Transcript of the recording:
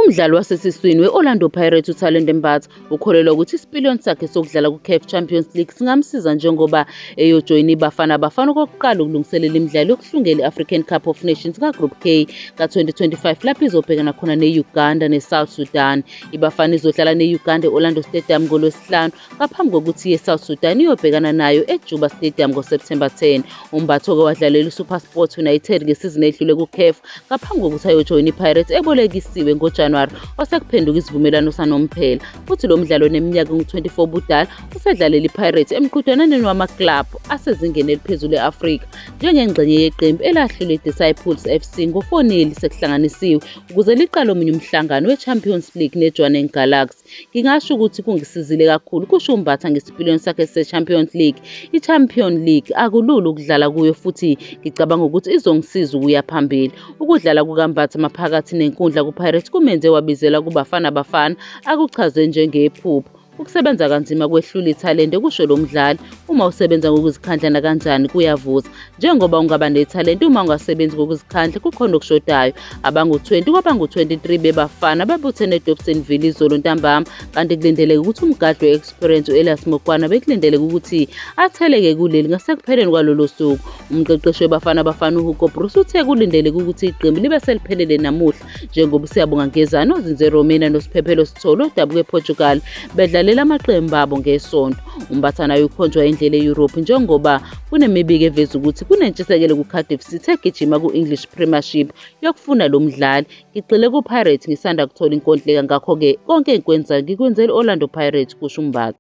Umdlali wasesiswini we-Orlando Pirates uThandi Mbatha ukholelwa ukuthi isipiliyoni sakhe sokudlala ku-CAF Champions League singamsiza njengoba eyojoyina iBafana Bafana okokuqala ukulungiselela imidlalo yokuhlungela i-African Cup of Nations kaGroup K ka-2025 lapho izobhekana khona ne-Uganda ne-South Sudan. iBafana izodlala ne-Uganda e-Orlando Stadium ngoLwesihlanu ngaphambi kokuthi iye-South Sudan iyobhekana nayo eJuba Stadium ngoSeptember 10. uMbatha-ke wadlalela iSuperSport United ngesizini edlule ku-CAF ngaphambi kokuthi ayojoyina iPirates ebolekisiwe ngoJanuwari osekuphenduka isivumelwano sanomphela. Futhi lo mdlalo oneminyaka engu-24 ubudala usedlalela iPirates emqhudelwaneni wamaklabhu asezingeni eliphezulu e-Afrika njengengxenye yeqembu elahlulwe iDisciples FC ngo-4-0 sekuhlanganisiwe ukuze liqale omunye umhlangano we-Champions League neJwaneng Galaxy. Ngingasho ukuthi kungisizile kakhulu kusho uMbatha ngesipiliyoni sakhe se-Champions League. I-Champions League akulula ukudlala kuyo futhi ngicabanga ukuthi izongisiza ukuya phambili. Ukudlala kukaMbatha maphakathi nenkundla kuPirates kumenze wabizela kuBafana Bafana akuchaze njengephupho. Ukusebenza kanzima kwehlula ithalente kusho lo mdlali. Uma usebenza ngokuzikhandla kanjani kuyavuza. Njengoba ungaba nethalente uma ungasebenzi ngokuzikhandla kukhona okushodayo. Abangu-20 kwabangu-23 beBafana babuthene eDobsonville izolo ntambama kanti kulindeleke ukuthi umgadli we-experience u-Elias Mokwana bekulindeleke ukuthi atheleke kuleli ngasekupheleni kwalolo suku. Umqeqeshi weBafana Bafana uHugo Broos uthe kulindeleke ukuthi iqembu libe seliphelele namuhla njengoba Siyabonga Ngezani Zinze Romina noSiphephelo Sithole odabuke ePortugal bedlalela amaqembu abo ngesonto. uMbatha naye ukhonjwa indlela eEurope njengoba kunemibiko eveza ukuthi kunentshisekelo kuCardiff City egijima ku-English Premiership yokufuna lo mdlali. Ngigxile kuPirates ngisanda kuthola inkontileka ngakho-ke konke engikwenzayo ngikwenzela i-Orlando Pirates kusho uMbatha.